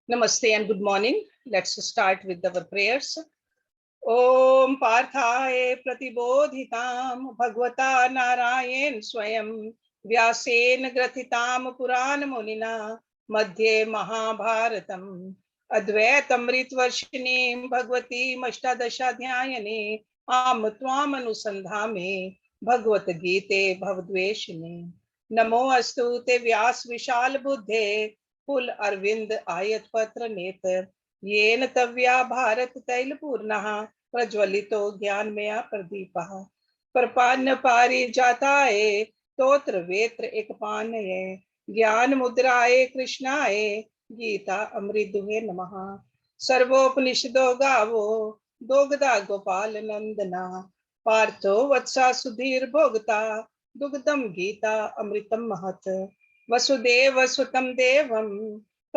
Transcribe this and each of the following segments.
Namaste and good morning. Let's start with our prayers. Om Parthaye Pratibodhitam Bhagavata Narayan Swayam Vyasen Grathitam Puran Munina Madhye Mahabharatam Advaitam Ritvarshinim Bhagavati Mashtadashadhyayane Am Tvam Anusandhame Bhagavad Gite Bhavadveshine Namo Astu Te Vyas Vishal Buddhe Pul Arvind Ayat Patra Netar येन तव्या भारत तैल पूर्णः प्रज्वलितो ज्ञानमया प्रदीपः प्रपन्न पारिजाताय स्तोत्र वेत्र एकपानये ज्ञान मुद्राय कृष्णाय गीता अमृतुहे नमः सर्वोपनिषदो गावो दोगदा गोपाल नंदना पार्थो वत्सा सुधीर भोगता दुग्धम गीता अमृतम महत वसुदेव सुतम देवम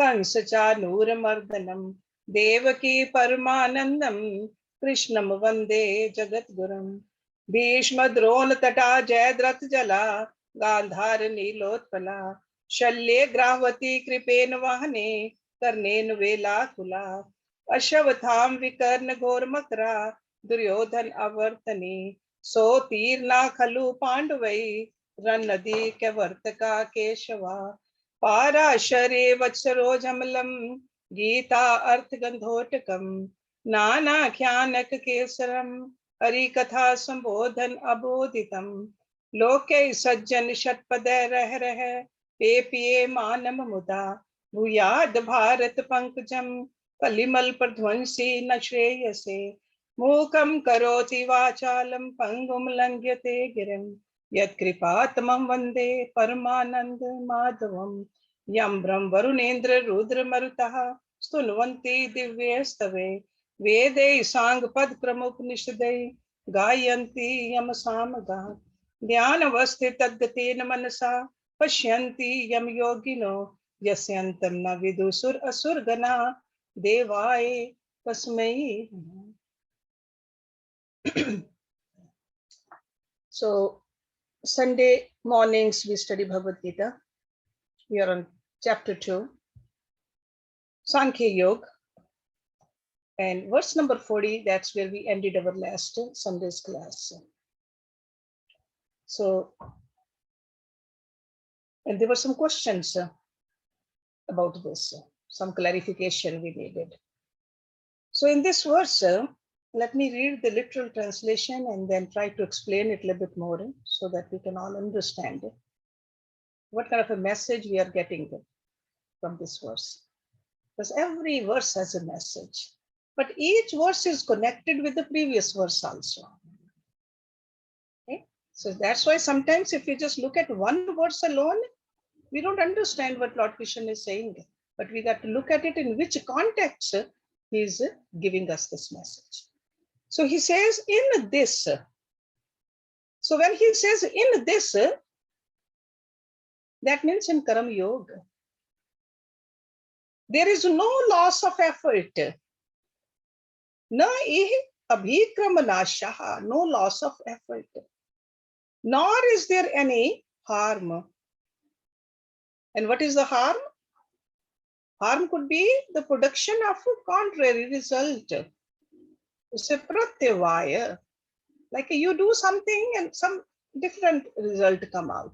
कंस चानूरमर्दनम देवकी परमानंदम कृष्णम वंदे जगद्गुरुम भीष्म द्रोण तटा जयद्रथ जला गांधार नीलोत्पला शल्ये ग्राहवती कृपेन वहने कर्णेन वेलाकुला अश्वत्थाम विकर्ण घोर मकरा दुर्योधन अवर्तने सो तीर्णा खलु पांडवै रन नदी कैवर्तका केशवा पाराशरे वत्सरोजमलम गीता अर्थ गंधोटकम नानाख्यानक केसरम हरि कथा संबोधन अबोधितम लोके सज्जन षटपद रह रह पे पिए मानम मुदा भूयाद भारत पंकजम कलिमल प्रध्वंसी न श्रेयसे मूकम करोति वाचालम पंगुम लंघ्यते गिरिम यत्कृपातमं वन्दे परमानंद माधवम यं ब्रह्म वरुणेन्द्र रुद्र मरुतः स्तुन्वन्ति दिव्यस्तवे वेदे सांग पद क्रमोपनिषदे गायन्ति यम सामगा ध्यानवस्थित तद्गतेन मनसा पश्यन्ति यम योगिनो यस्यन्तं न विदुषुर असुरगणा देवाय तस्मै So Sunday mornings we study Bhagavad Gita. We are on chapter 2, Sankhya Yoga, and verse number 40, that's where we ended our last Sunday's class. So, and there were some questions about this, some clarification we needed. So in this verse, let me read the literal translation and then try to explain it a little bit more so that we can all understand what kind of a message we are getting from this verse. Because every verse has a message, but each verse is connected with the previous verse also. Okay? So that's why sometimes if you just look at one verse alone, we don't understand what Lord Krishna is saying, but we got to look at it in which context he is giving us this message. So he says, in this. So when he says in this, that means in Karam Yog. There is no loss of effort. Na ih abhikramanashaha, no loss of effort. Nor is there any harm. And what is the harm? Harm could be the production of a contrary result. It's a pratyavaya. Like you do something and some different result come out.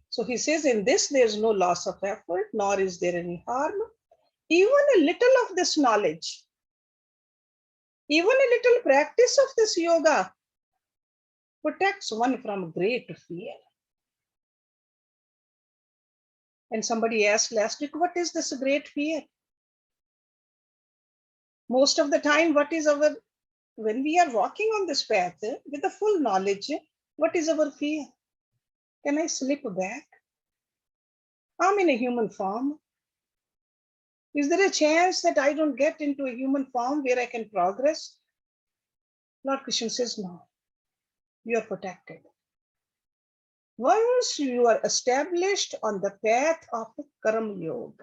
So he says in this there's no loss of effort, nor is there any harm. Even a little of this knowledge, even a little practice of this yoga protects one from great fear. And somebody asked last week, what is this great fear? Most of the time, when we are walking on this path with the full knowledge, what is our fear? Can I slip back? I'm in a human form. Is there a chance that I don't get into a human form where I can progress? Lord Krishna says, no, you are protected. Once you are established on the path of Karam Yog.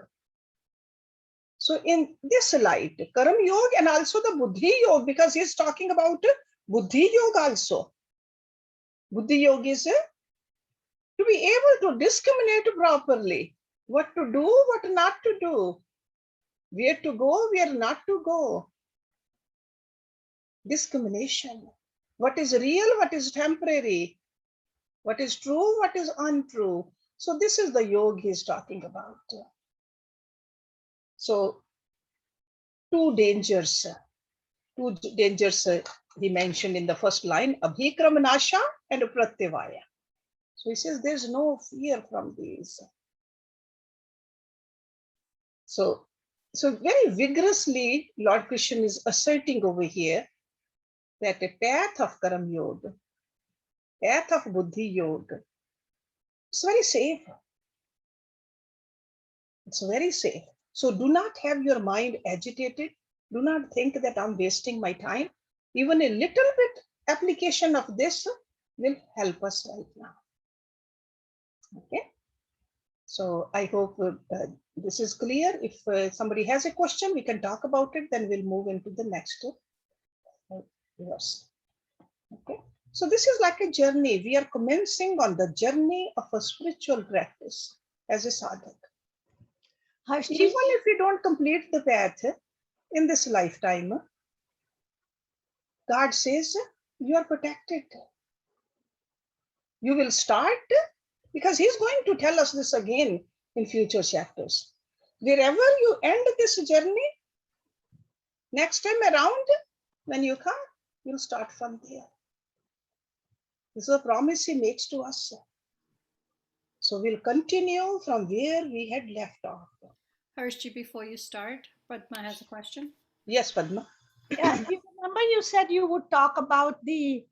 So in this light, Karam Yog and also the Buddhi Yog, because he's talking about Buddhi Yog also. Buddhi Yog is to be able to discriminate properly what to do, what not to do. where to go, where not to go. Discrimination. What is real, what is temporary, what is true, what is untrue. So this is the yoga he's talking about. So two dangers he mentioned in the first line, abhikramanasha and pratyavaya. So he says there's no fear from these. So very vigorously, Lord Krishna is asserting over here that a path of Karam Yog, path of Buddhi Yoga, it's very safe. It's very safe. So do not have your mind agitated. Do not think that I'm wasting my time. Even a little bit application of this will help us right now. Okay. So I hope this is clear. If somebody has a question, we can talk about it. Then we'll move into the next verse. Okay. So this is like a journey. We are commencing on the journey of a spiritual practice as a sadhak. Even if we don't complete the path in this lifetime, God says you are protected. You will start, because he's going to tell us this again in future chapters. Wherever you end this journey, next time around, when you come, you'll start from there. This is a promise he makes to us. So we'll continue from where we had left off. Hershji, before you start, Padma has a question. Yes, Padma. Yeah, you remember you said you would talk about the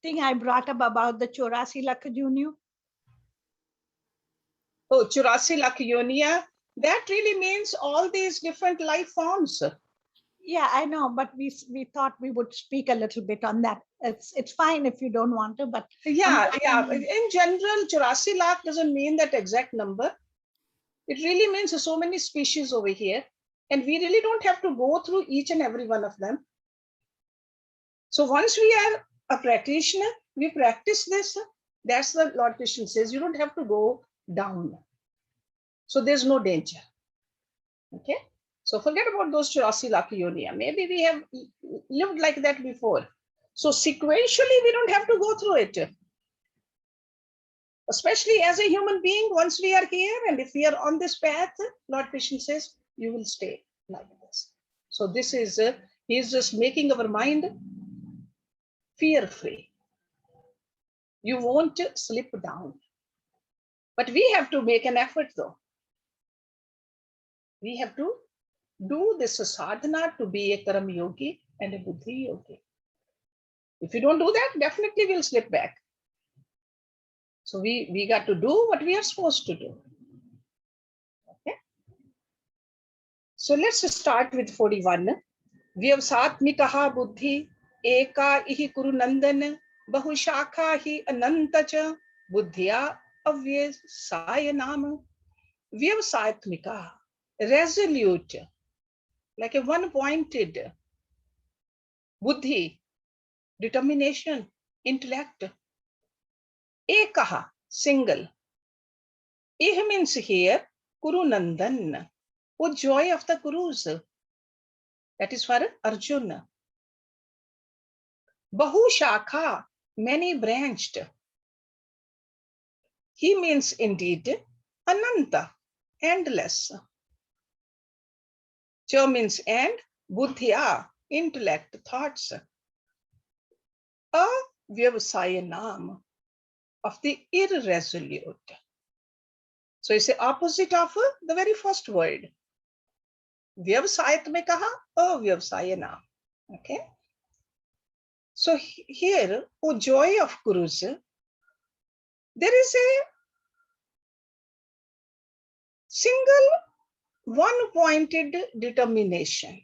thing I brought up about the 84 lakh yoniyo? Oh, 84 lakh yoniya. That really means all these different life forms. Yeah, I know, but we thought we would speak a little bit on that. It's fine if you don't want to, but yeah. In general, 84 lakh doesn't mean that exact number. It really means so many species over here, and we really don't have to go through each and every one of them. So once we are a practitioner, we practice this. That's the Lord Krishna says. You don't have to go down. So there's no danger. Okay. So forget about those 84 lakh yoniya. Maybe we have lived like that before. So sequentially, we don't have to go through it. Especially as a human being, once we are here, and if we are on this path, Lord Krishna says, you will stay like this. So this is, he's just making our mind fear-free. You won't slip down. But we have to make an effort though. We have to do this sadhana to be a Karam Yogi and a Buddhi Yogi. If you don't do that, definitely we'll slip back. So we got to do what we are supposed to do. Okay. So let's start with 41. Vyavsatmikaha buddhi eka ihi kuru nandan bahushakha hi anantacha buddhya avyasaya Vyavsatmika, resolute, like a one-pointed. Buddhi, determination, intellect. Ekaha, single. Ih means here, Kuru Nandan, oh joy of the Kurus. That is for Arjuna. Bahu Shakha, many branched. He means indeed Ananta, endless. Cha means and, Buddhya, intellect, thoughts. Avyavasayanam, of the irresolute. So it's the opposite of the very first word. Vyavasayat mein kaha, avyavasayanam. Okay. So here, O joy of Gurus, there is a single one-pointed determination.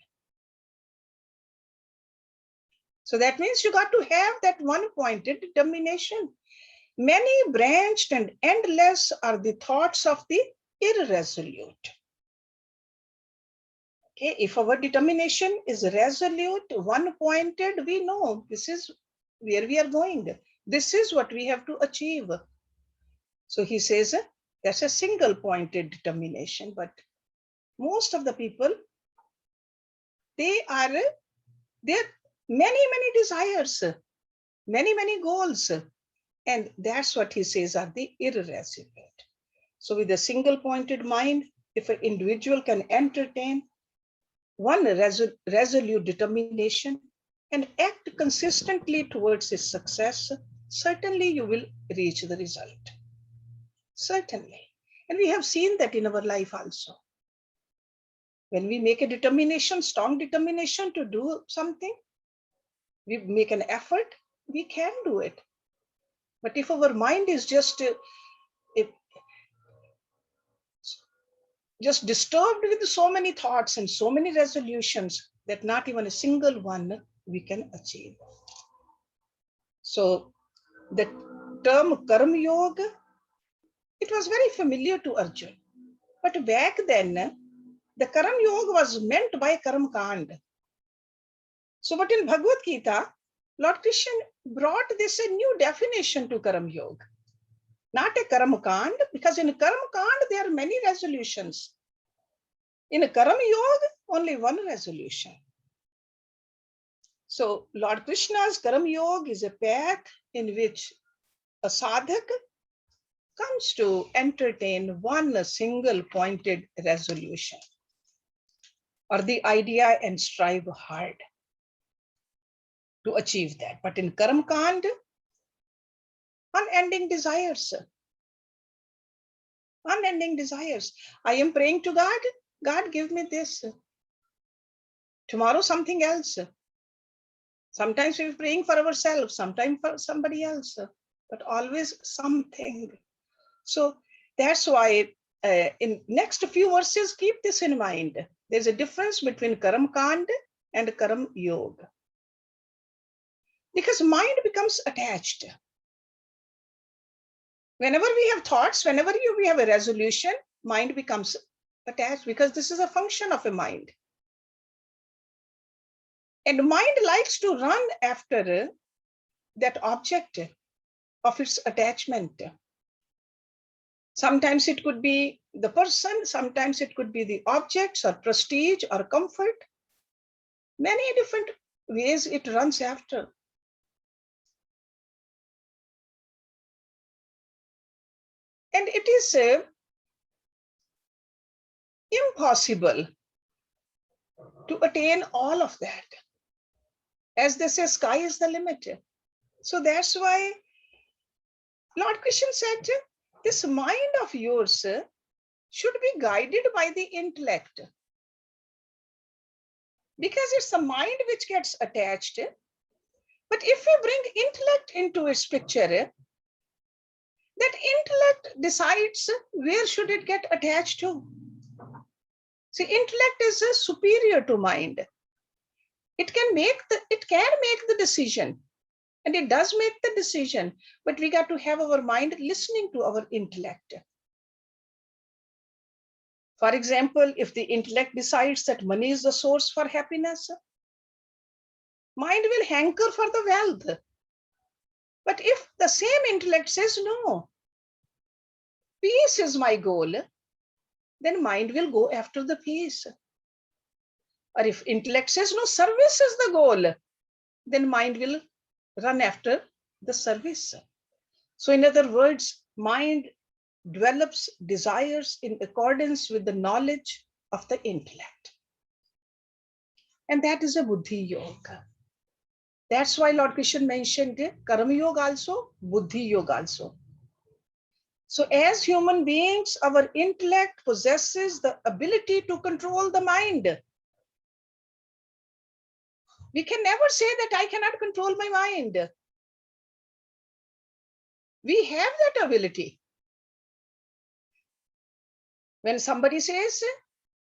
So that means you got to have that one-pointed determination. Many branched and endless are the thoughts of the irresolute. Okay, if our determination is resolute, one-pointed, we know this is where we are going. This is what we have to achieve. So he says that's a single-pointed determination, but Most of the people, there are many desires, many goals. And that's what he says are the irresolute. So with a single pointed mind, if an individual can entertain one resolute determination and act consistently towards his success, certainly you will reach the result. Certainly. And we have seen that in our life also. When we make a determination, strong determination to do something, we make an effort, we can do it. But if our mind is just disturbed with so many thoughts and so many resolutions that not even a single one we can achieve. So the term Karam Yog, it was very familiar to Arjun. But back then, the Karam Yog was meant by Karam Kand. So but in Bhagavad Gita, Lord Krishna brought this a new definition to Karam Yog. Not a Karam Kand, because in Karam Kand there are many resolutions. In a Karam Yoga, only one resolution. So Lord Krishna's Karam Yoga is a path in which a sadhak comes to entertain one single pointed resolution or the idea and strive hard to achieve that. But in Karam Kand, unending desires. Unending desires. I am praying to God, God give me this. Tomorrow something else. Sometimes we're praying for ourselves, sometimes for somebody else, but always something. So that's why in next few verses, keep this in mind. There's a difference between Karam Kand and Karam Yoga. Because mind becomes attached. Whenever we have thoughts, whenever we have a resolution, mind becomes attached because this is a function of a mind. And mind likes to run after that object of its attachment. Sometimes it could be the person, sometimes it could be the objects or prestige or comfort. Many different ways it runs after. And it is impossible to attain all of that. As they say, sky is the limit. So that's why Lord Krishna said, this mind of yours should be guided by the intellect. Because it's the mind which gets attached. But if we bring intellect into its picture, that intellect decides where should it get attached to. See, intellect is superior to mind. It can make the decision, and it does make the decision, but we got to have our mind listening to our intellect. For example, if the intellect decides that money is the source for happiness, mind will hanker for the wealth. But if the same intellect says, no, peace is my goal, then mind will go after the peace. Or if intellect says, no, service is the goal, then mind will run after the service. So in other words, mind develops desires in accordance with the knowledge of the intellect. And that is a Buddhi Yoga. That's why Lord Krishna mentioned Karam Yoga also, Buddhi Yoga also. So as human beings, our intellect possesses the ability to control the mind. We can never say that I cannot control my mind. We have that ability. When somebody says,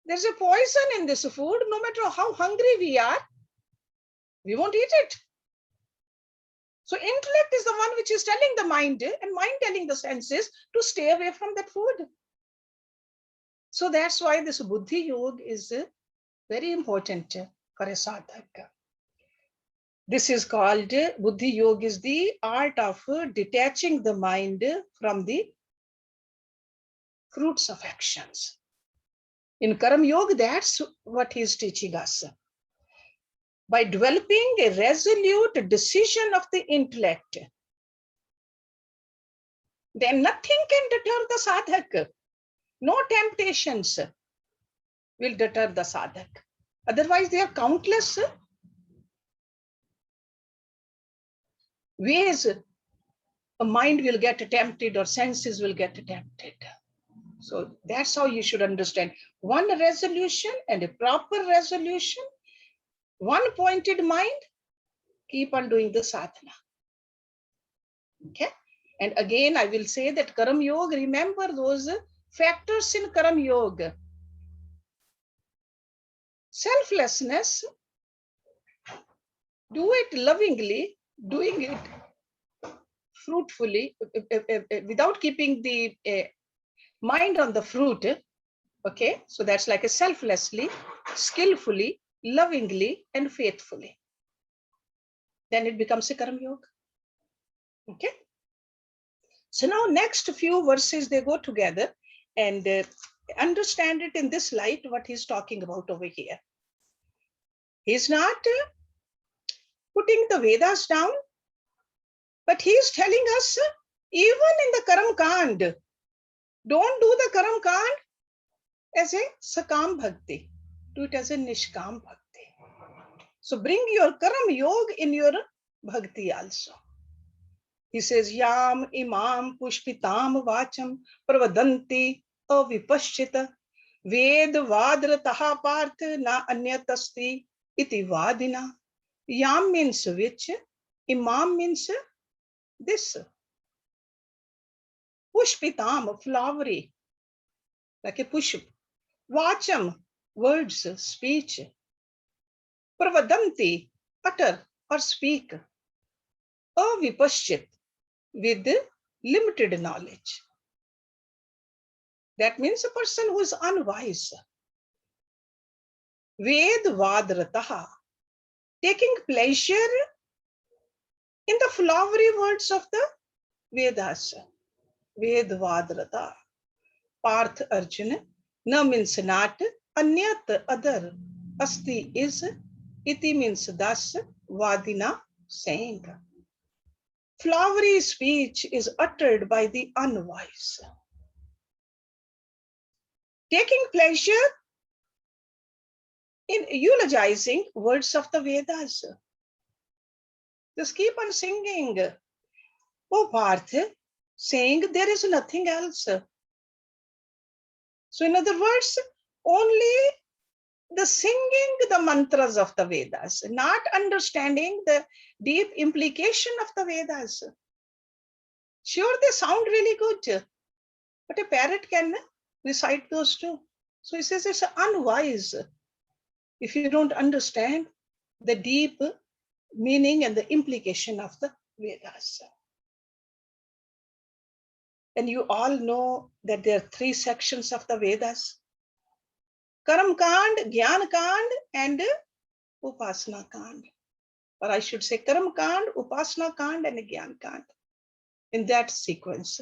there's a poison in this food, no matter how hungry we are, we won't eat it. So intellect is the one which is telling the mind and mind telling the senses to stay away from that food. So that's why this Buddhi Yoga is very important for a sadhaka. This is called, Buddhi Yoga is the art of detaching the mind from the fruits of actions. In Karam Yog, that's what he's teaching us. By developing a resolute decision of the intellect, then nothing can deter the sadhak. No temptations will deter the sadhak. Otherwise, there are countless ways a mind will get tempted or senses will get tempted. So that's how you should understand. One resolution and a proper resolution, one pointed mind, keep on doing the sadhana. Okay? And again, I will say that Karam Yoga, remember those factors in Karam Yoga. Selflessness, do it lovingly, doing it fruitfully, without keeping the mind on the fruit. Okay, so that's like a selflessly, skillfully, lovingly, and faithfully. Then it becomes a Karam Yoga. Okay. So now next few verses, they go together, and understand it in this light, what he's talking about over here. He's not putting the Vedas down, but he's telling us, even in the Karam Kand, don't do the Karam Kand as a Sakam Bhakti. Do it as a Nishkam Bhakti. So bring your Karam Yoga in your Bhakti also. He says, Yam imam pushpitam vacham pravadanti avipashchita ved vadrataha partha na anyatasti iti vadina. Yam means which, imam means this. Pushpitam, flowery, like a pushp. Vacham, words, speech. Pravadanti, utter or speak. Avipashchit, with limited knowledge. That means a person who is unwise. Ved vadrataha, taking pleasure in the flowery words of the Vedas. Ved vadrata. Parth Arjuna. Na means not, anyat other. Asti is, iti means thus, vadina saying. Flowery speech is uttered by the unwise. Taking pleasure in eulogizing words of the Vedas. Just keep on singing. Oh, Parth, saying there is nothing else. So in other words, only the singing the mantras of the Vedas, not understanding the deep implication of the Vedas. Sure, they sound really good, but a parrot can recite those too. So he says it's unwise if you don't understand the deep meaning and the implication of the Vedas. And you all know that there are 3 sections of the Vedas: Karam Kand, Gyan Kand, and Upasana Kand. Or I should say Karam Kand, Upasana Kand, and Gyan Kand. In that sequence.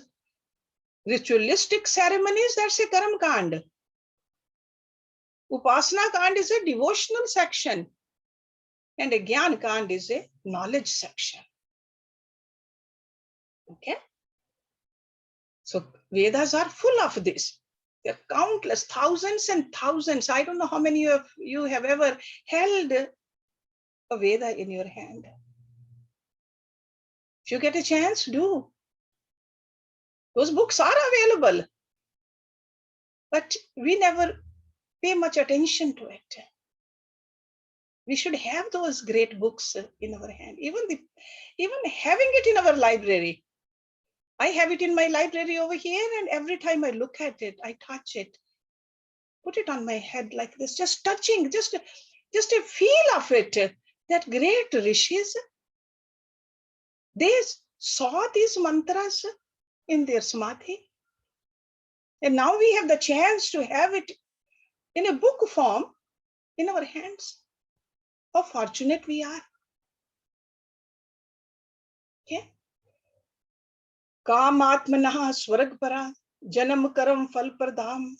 Ritualistic ceremonies, that's a Karam Kand. Upasana Kand is a devotional section, and a Gyan Kand is a knowledge section. Okay? So Vedas are full of this. There are countless, thousands and thousands. I don't know how many of you have ever held a Veda in your hand. If you get a chance, do. Those books are available, but we never pay much attention to it. We should have those great books in our hand, even having it in our library. I have it in my library over here, and every time I look at it, I touch it, put it on my head like this, just touching, just a feel of it. That great rishis, they saw these mantras in their samadhi. And now we have the chance to have it in a book form in our hands. How fortunate we are. Okay? Kamatmanaha swaragpara janam karam fal pradam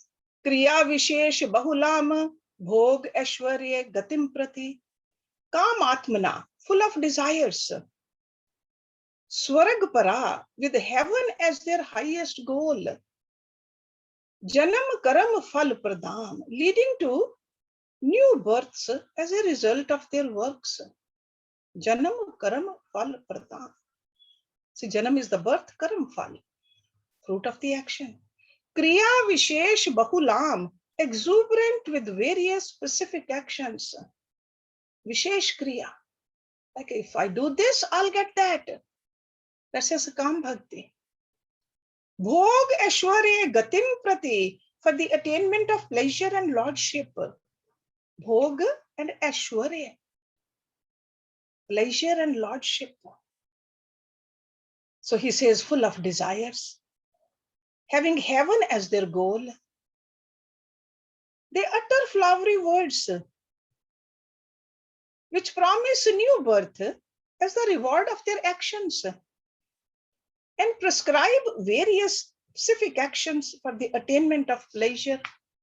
kriya vishesh bahulam bhog aishwarya gatim prati kam atmana, full of desires, swarag para, with heaven as their highest goal, janam karam phal pradhan, leading to new births as a result of their works. Janam karam phal pradhan. See, janam is the birth, karam phal, fruit of the action. Kriya vishesh bahulam, exuberant with various specific actions. Vishesh kriya, like if I do this, I'll get that. That's just Kam Bhakti. Bhog Aishwarya Gatim Prati, for the attainment of pleasure and lordship. Bhog and Aishwarya, pleasure and lordship. So he says, full of desires, having heaven as their goal. They utter flowery words which promise a new birth as the reward of their actions, and prescribe various specific actions for the attainment of pleasure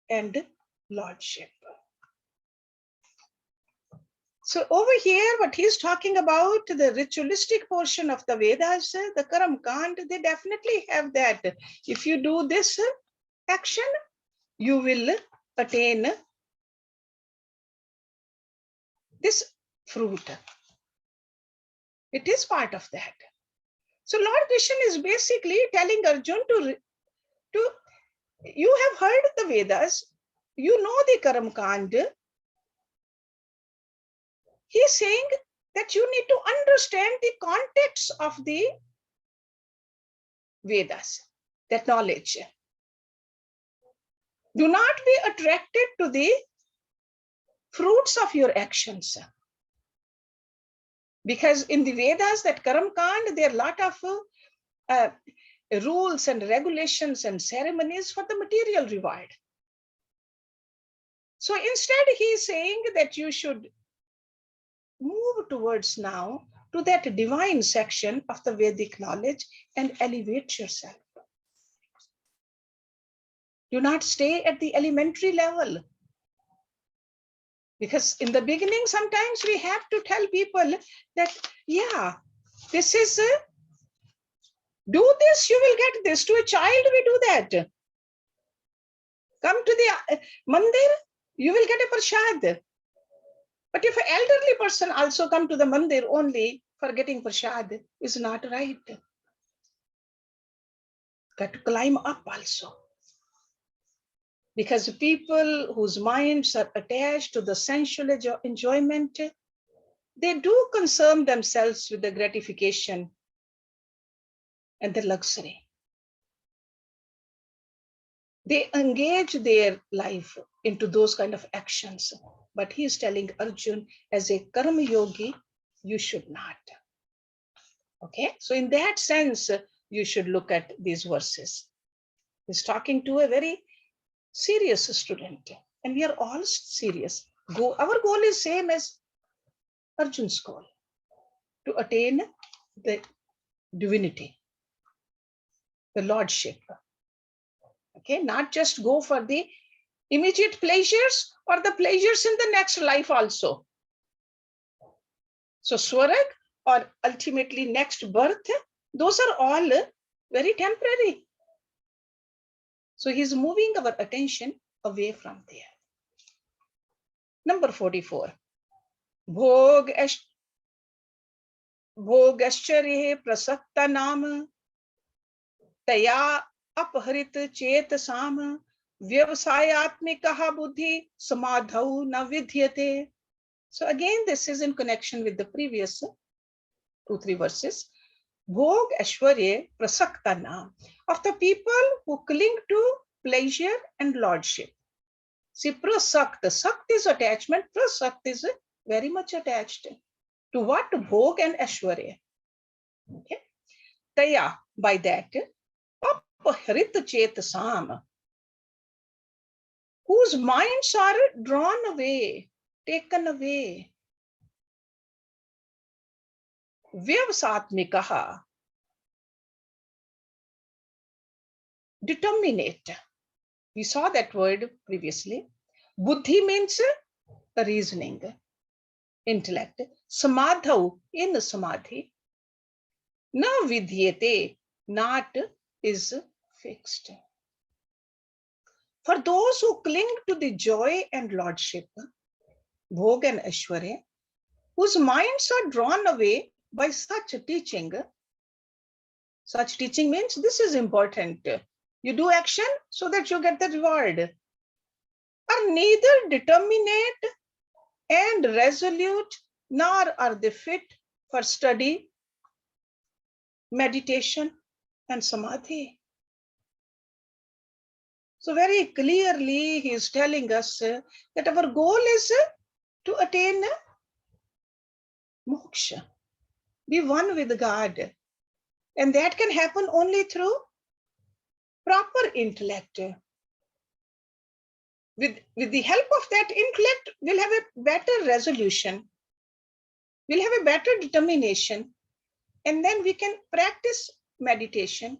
and lordship. So over here, what he's talking about, the ritualistic portion of the Vedas, the Karam Kand, they definitely have that. If you do this action, you will attain this fruit. It is part of that. So Lord Krishna is basically telling Arjun to you have heard the Vedas, you know the Karam Kand. He's saying that you need to understand the context of the Vedas, that knowledge. Do not be attracted to the fruits of your actions. Because in the Vedas, that Karam Kand, there are a lot of rules and regulations and ceremonies for the material reward. So instead, he is saying that you should move towards now to that divine section of the Vedic knowledge and elevate yourself. Do not stay at the elementary level. Because in the beginning, sometimes we have to tell people that, yeah, this is, do this, you will get this. To a child, we do that. Come to the mandir, you will get a prasad. But if an elderly person also come to the mandir only for getting prasad, is not right. Got to climb up also. Because people whose minds are attached to the sensual enjoyment, they do concern themselves with the gratification and the luxury. They engage their life into those kind of actions. But he is telling Arjun, as a Karam Yogi, you should not. Okay, so in that sense, you should look at these verses. He's talking to a very serious student, and we are all serious. Our goal is same as Arjun's goal, to attain the divinity, the lordship. Okay, not just go for the immediate pleasures or the pleasures in the next life also. So Swarag, or ultimately next birth, those are all very temporary. So he's moving our attention away from there. Number 44. Bhog ascharye prasakta nam taya apharit chet sam vyavasayatmikaha buddhi samadhau na vidhyate. So again, this is in connection with the previous 2-3 verses. Bhog aishwarya prasakta nam, of the people who cling to pleasure and lordship. See, prasakt, sakt is attachment, prasakt is very much attached to what? Bhog and aishwarya. Okay. Taya, by that, apharit chet sam, whose minds are drawn away, taken away. Vyavasatmikaha, determinate. We saw that word previously. Buddhi means reasoning, intellect. Samadhau, in samadhi. Na vidyate, not is fixed. For those who cling to the joy and lordship, bhog and aishwarya, whose minds are drawn away by such teaching means this is important. You do action so that you get the reward. Are neither determinate and resolute, nor are they fit for study, meditation, and samadhi. So very clearly he is telling us that our goal is to attain moksha, be one with God. And that can happen only through proper intellect. With the help of that intellect, we'll have a better resolution. We'll have a better determination. And then we can practice meditation.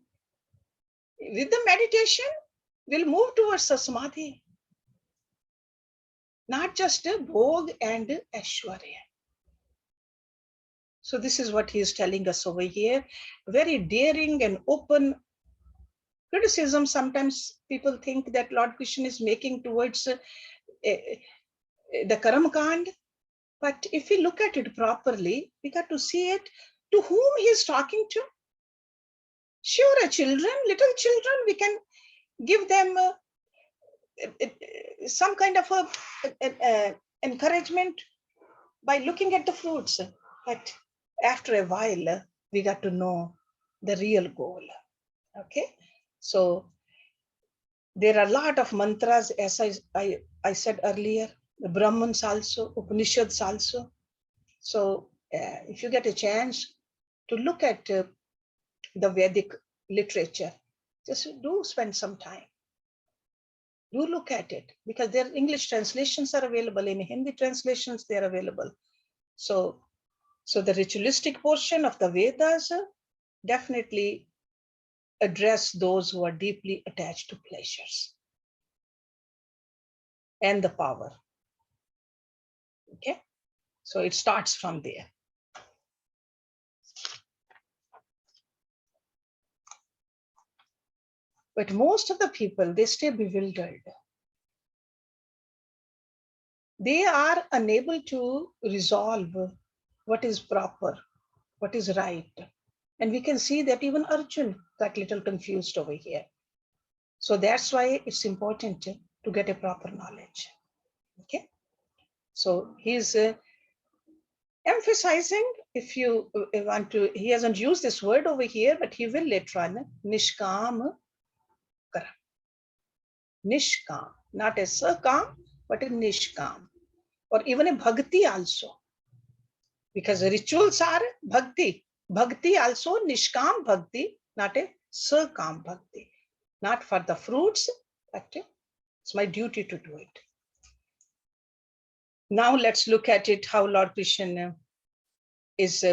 With the meditation, we'll move towards samadhi. Not just bhog and aishwarya. So this is what he is telling us over here. Very daring and open criticism. Sometimes people think that Lord Krishna is making towards the Karam Kand. But if we look at it properly, we got to see it to whom he is talking to. Sure, children, little children, we can give them some kind of encouragement by looking at the fruits. But after a while, we got to know the real goal. Okay, so there are a lot of mantras, as I said earlier, the Brahmans also, Upanishads also. So if you get a chance to look at the Vedic literature, just do spend some time. Do look at it, because their English translations are available, in Hindi translations they are available. So the ritualistic portion of the Vedas definitely address those who are deeply attached to pleasures and the power. Okay, so it starts from there. But most of the people, they stay bewildered. They are unable to resolve what is proper, what is right. And we can see that even Arjun got a little confused over here. So that's why it's important to get a proper knowledge. Okay, so he's emphasizing, if you want to, he hasn't used this word over here, but he will later on, nishkam kara. Nishkam, not a sakam, but a nishkam, or even a bhakti also, because rituals are bhakti. Bhakti also nishkam bhakti, not a sakam bhakti, not for the fruits, but it's my duty to do it. Now let's look at it, how Lord Krishna is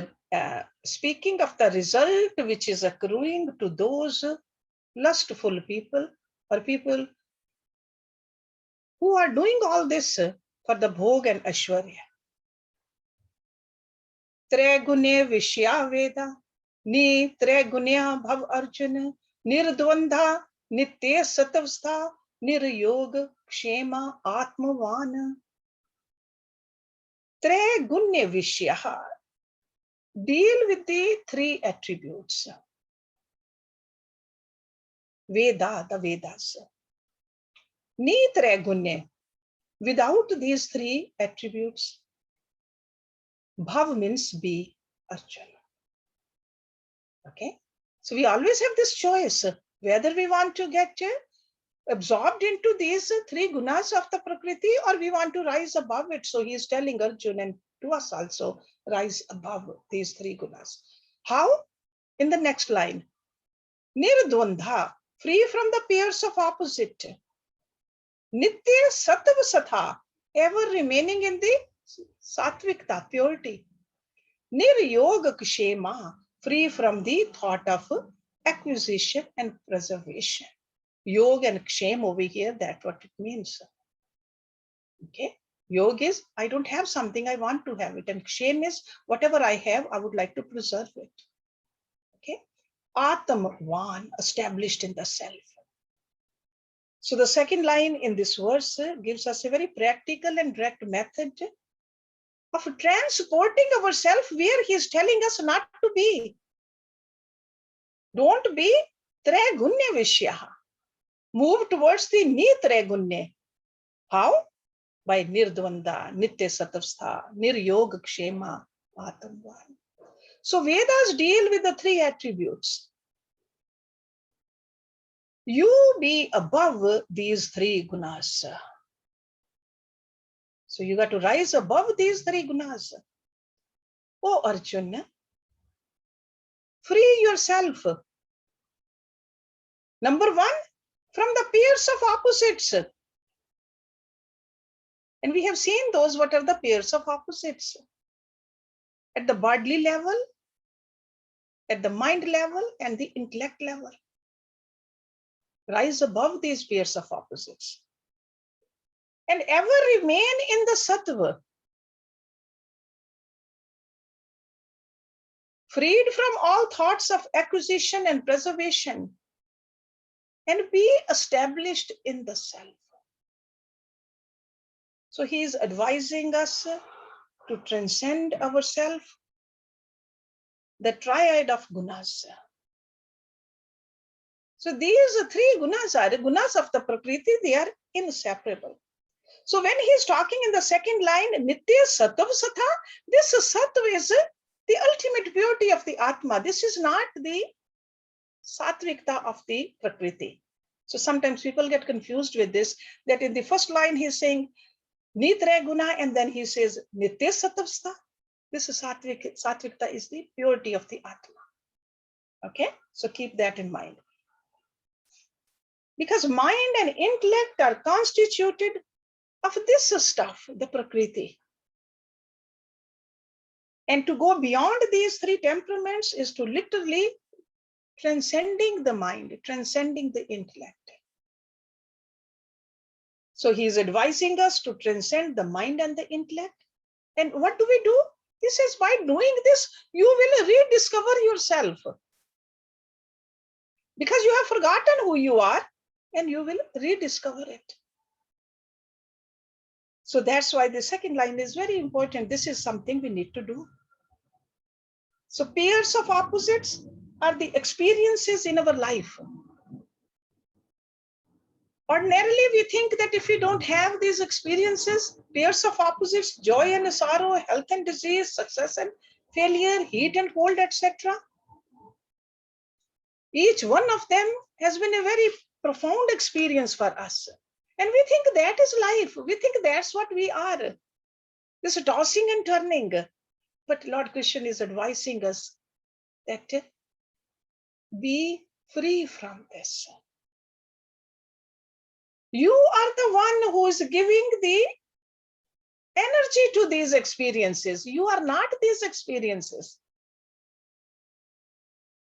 speaking of the result which is accruing to those lustful people, or people who are doing all this for the bhog and aishwarya. Tragune vishya veda, ni tragunya bhav arjuna, nirdvandha nitya satavstha, niryog kshema atmavan. Tragunya vishya, deal with the three attributes. Veda, the Vedas. Ni tragunya, without these three attributes, bhav means be, Arjuna. Okay, so we always have this choice whether we want to get absorbed into these three gunas of the Prakriti, or we want to rise above it. So he is telling Arjuna and to us also, rise above these three gunas. How? In the next line, nirdvandha, free from the pairs of opposite. Nitya sattva satha, ever remaining in the sattvikta, purity. Niryoga kshema, free from the thought of acquisition and preservation. Yog and Kshem over here, that's what it means. Okay. Yog is, I don't have something, I want to have it. And Kshem is, whatever I have, I would like to preserve it. Okay. Atman, established in the self. So the second line in this verse gives us a very practical and direct method of transporting ourselves where he is telling us not to be. Don't be Tragunya Vishyaha. Move towards the Nitragunya. How? By Nirdvanda, Nitya Satavstha, Niryog Kshema, Atamvan. So Vedas deal with the three attributes. You be above these three gunas. So you got to rise above these three gunas. Oh Arjuna, free yourself. Number one, from the pairs of opposites. And we have seen those, what are the pairs of opposites? At the bodily level, at the mind level, and the intellect level. Rise above these pairs of opposites. And ever remain in the sattva. Freed from all thoughts of acquisition and preservation. And be established in the self. So he is advising us to transcend ourselves, the triad of Gunasa. So these three gunas are the gunas of the Prakriti, they are inseparable. So when he is talking in the second line, Nitya Sattva Satha, this Sattva is the ultimate beauty of the Atma. This is not the Satvikta of the Prakriti. So sometimes people get confused with this, that in the first line he is saying Nitra Guna, and then he says Nitya Sattva. This is Satvikta is the purity of the Atma. Okay, so keep that in mind. Because mind and intellect are constituted of this stuff, the Prakriti. And to go beyond these three temperaments is to literally transcending the mind, transcending the intellect. So he is advising us to transcend the mind and the intellect. And what do we do? He says, by doing this, you will rediscover yourself. Because you have forgotten who you are, and you will rediscover it. So that's why the second line is very important. This is something we need to do. So pairs of opposites are the experiences in our life. Ordinarily, we think that if we don't have these experiences, pairs of opposites, joy and sorrow, health and disease, success and failure, heat and cold, etc. Each one of them has been a very profound experience for us. And we think that is life. We think that's what we are. This tossing and turning. But Lord Krishna is advising us that be free from this. You are the one who is giving the energy to these experiences. You are not these experiences.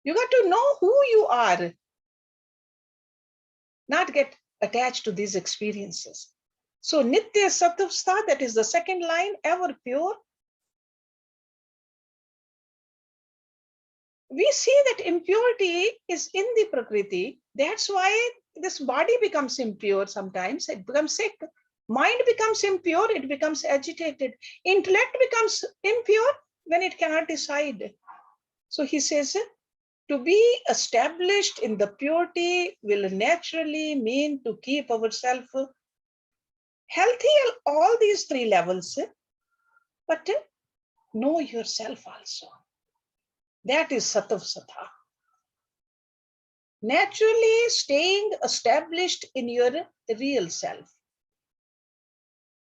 You got to know who you are, not get attached to these experiences. So Nitya Sattva, that is the second line, ever pure. We see that impurity is in the Prakriti. That's why this body becomes impure sometimes. It becomes sick. Mind becomes impure. It becomes agitated. Intellect becomes impure when it cannot decide. So he says, to be established in the purity will naturally mean to keep ourselves healthy at all these three levels, but know yourself also. That is Sattva Satha. Naturally staying established in your real self.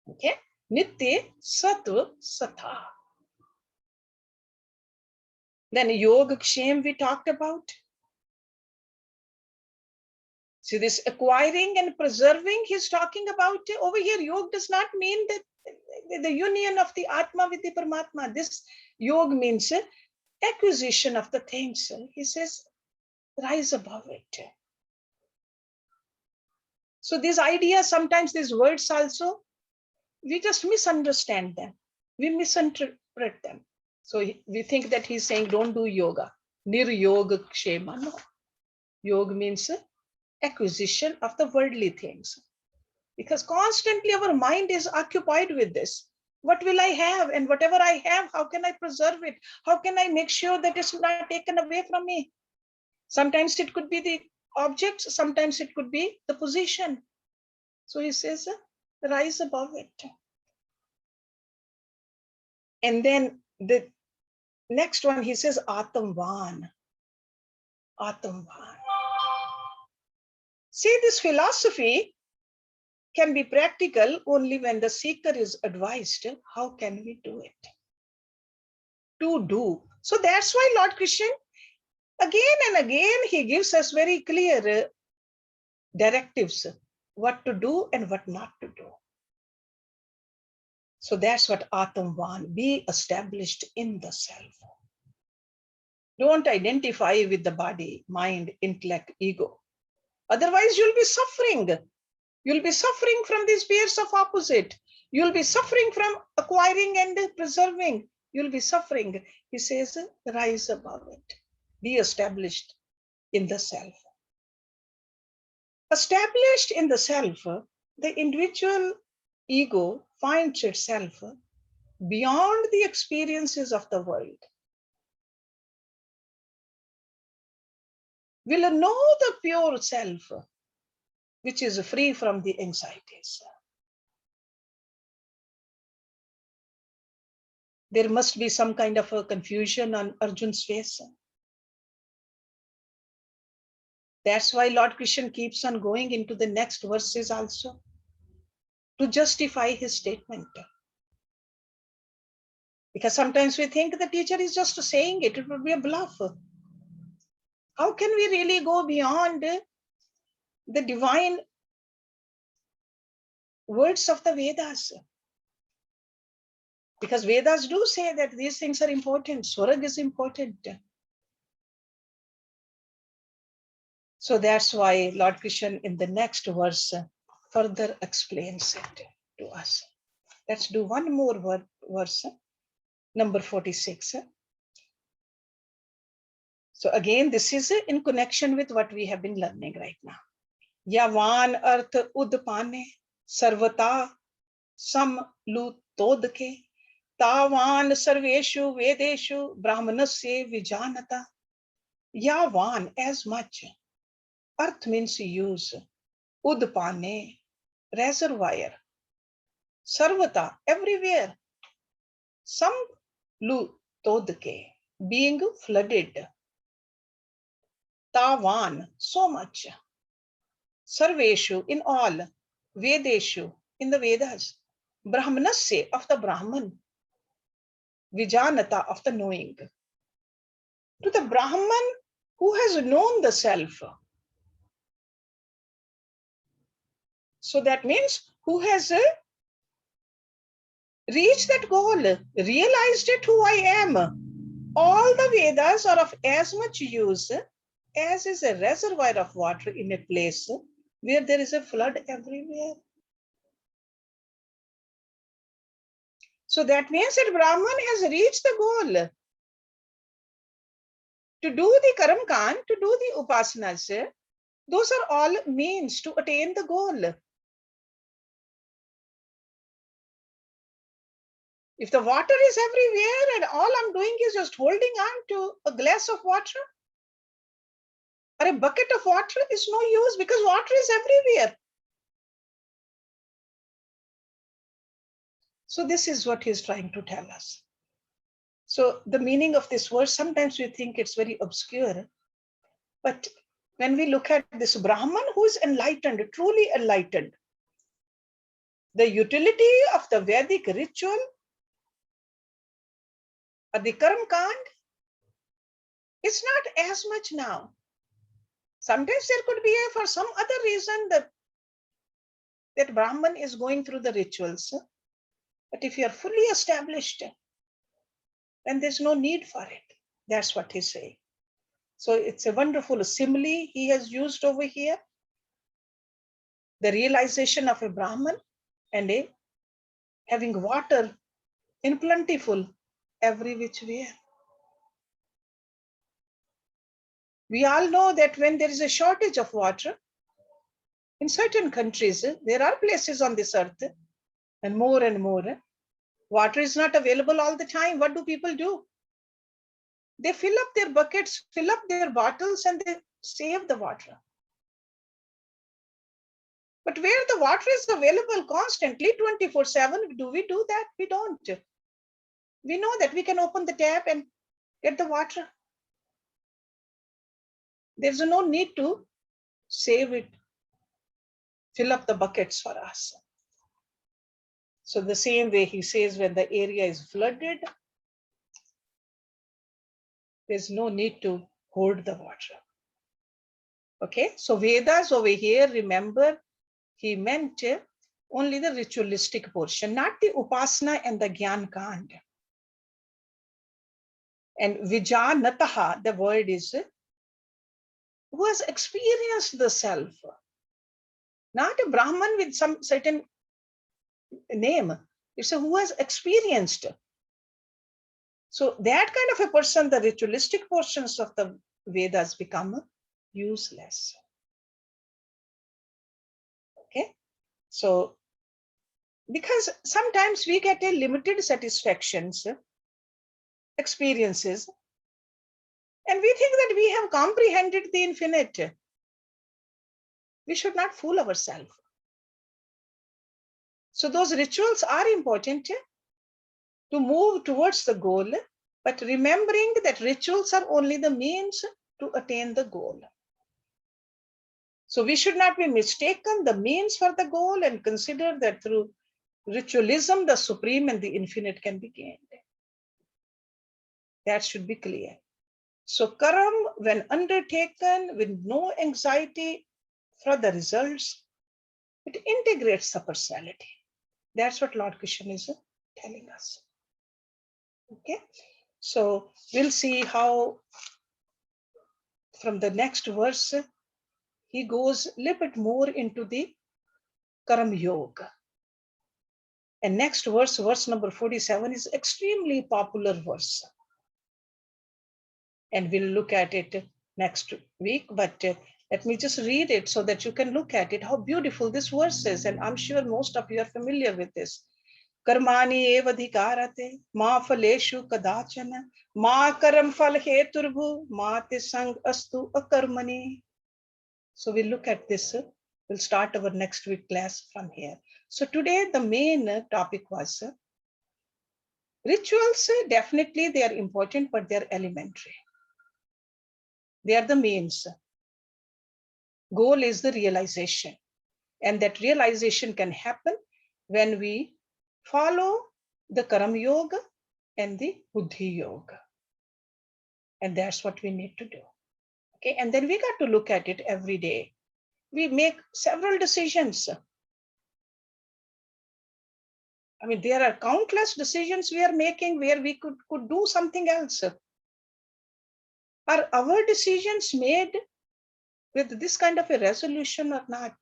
Okay? Nitya Sattva Satha. Then Yoga Kshem we talked about. See, this acquiring and preserving he's talking about over here. Yoga does not mean that the union of the Atma with the Paramatma. This Yoga means acquisition of the things. He says, rise above it. So these ideas, sometimes these words also, we just misunderstand them. We misinterpret them. So we think that he's saying, don't do yoga. Nir-yoga kshema. No. Yoga means acquisition of the worldly things. Because constantly our mind is occupied with this. What will I have? And whatever I have, how can I preserve it? How can I make sure that it's not taken away from me? Sometimes it could be the objects, sometimes it could be the position. So he says, rise above it. And then the next one, he says, Atamvan. Atamvan. See, this philosophy can be practical only when the seeker is advised, how can we do it? To do. So that's why Lord Krishna, again and again, he gives us very clear directives, what to do and what not to do. So that's what Atamvan, be established in the self. Don't identify with the body, mind, intellect, ego. Otherwise, you'll be suffering. You'll be suffering from these pairs of opposite. You'll be suffering from acquiring and preserving. You'll be suffering. He says, rise above it. Be established in the self. Established in the self, the individual ego finds itself beyond the experiences of the world. Will know the pure self, which is free from the anxieties. There must be some kind of a confusion on Arjun's face. That's why Lord Krishna keeps on going into the next verses also to justify his statement. Because sometimes we think the teacher is just saying it, it would be a bluff. How can we really go beyond the divine words of the Vedas? Because Vedas do say that these things are important. Swarag is important. So that's why Lord Krishna in the next verse further explains it to us. Let's do one more verse, number 46. So again, this is in connection with what we have been learning right now. Yavan arth udpane sarvata samlutodke tavan sarveshu vedeshu brahmanasya vijanata. Yavan, as much. Arth means use. Udpane, reservoir. Sarvata, everywhere. Samlutodke, being flooded. Tavan, so much. Sarveshu, in all. Vedeshu, in the Vedas. Brahmanasya, of the Brahman. Vijanata, of the knowing. To the Brahman who has known the self. So that means who has reached that goal, realized it who I am. All the Vedas are of as much use as is a reservoir of water in a place where there is a flood everywhere. So that means that Brahman has reached the goal. To do the Karam Kand, to do the Upasanas, those are all means to attain the goal. If the water is everywhere and all I'm doing is just holding on to a glass of water or a bucket of water, is no use because water is everywhere. So this is what he's trying to tell us. So the meaning of this verse, sometimes we think it's very obscure, but when we look at this Brahman who is enlightened, truly enlightened, the utility of the Vedic ritual or the Karam Kand, it's not as much now. Sometimes there could be for some other reason that Brahman is going through the rituals. But if you are fully established, then there's no need for it. That's what he's saying. So it's a wonderful simile he has used over here. the realization of a Brahman and a having water in plentiful every which way. We all know that when there is a shortage of water, in certain countries, there are places on this earth, and more, water is not available all the time. What do people do? They fill up their buckets, fill up their bottles, and they save the water. But where the water is available constantly, 24/7, do we do that? We don't. We know that we can open the tap and get the water. There's no need to save it, fill up the buckets for us. So the same way he says, when the area is flooded, there's no need to hold the water. Okay, so Vedas over here, remember, he meant only the ritualistic portion, not the upasana and the Gyan Kand. And Vijanataha, the word is who has experienced the self, not a Brahman with some certain name. It's a who has experienced. So that kind of a person, the ritualistic portions of the Vedas become useless. Okay, so because sometimes we get a limited satisfactions, experiences, and we think that we have comprehended the infinite. We should not fool ourselves. So those rituals are important to move towards the goal, but remembering that rituals are only the means to attain the goal. So we should not be mistaken the means for the goal and consider that through ritualism, the supreme and the infinite can be gained. That should be clear. So Karam, when undertaken with no anxiety for the results, it integrates the personality. That's what Lord Krishna is telling us. Okay, so we'll see how from the next verse, he goes a little bit more into the Karam Yog. And next verse, verse number 47, is extremely popular verse. And we'll look at it next week, but let me just read it so that you can look at it, how beautiful this verse is. And I'm sure most of you are familiar with this. Karmani evadhikarate, ma phaleshu kadachana, ma karam phal heturbhu, ma tisang astu akarmani. So we'll look at this. We'll start our next week class from here. So today the main topic was rituals. Definitely they are important, but they're elementary. They are the means. Goal is the realization. And that realization can happen when we follow the Karam Yoga and the Buddhi Yoga. And that's what we need to do. Okay, and then we got to look at it every day. We make several decisions. I mean, there are countless decisions we are making where we could do something else. Are our decisions made with this kind of a resolution or not?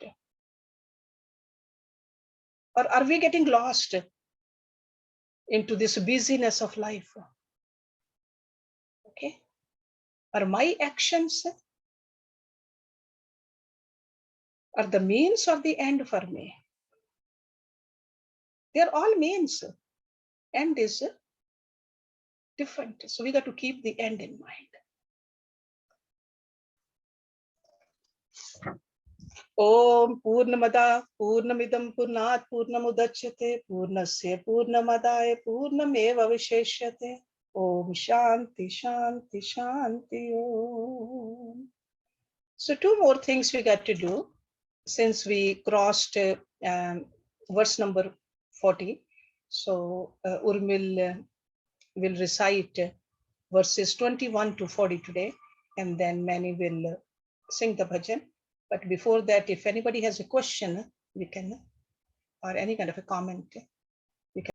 Or are we getting lost into this busyness of life? Okay. Are my actions are the means or the end for me? They're all means. End is different. So we got to keep the end in mind. Om Purnamada Purnamidam Purnat Purnamudachyate Purnasya Purnamadaya Purnameva Visheshyate. Om Shanti Shanti Shanti Om. So two more things we got to do since we crossed verse number 40. So Urmil will recite verses 21 to 40 today, and then Mani will sing the bhajan. But before that, if anybody has a question, we can, or any kind of a comment,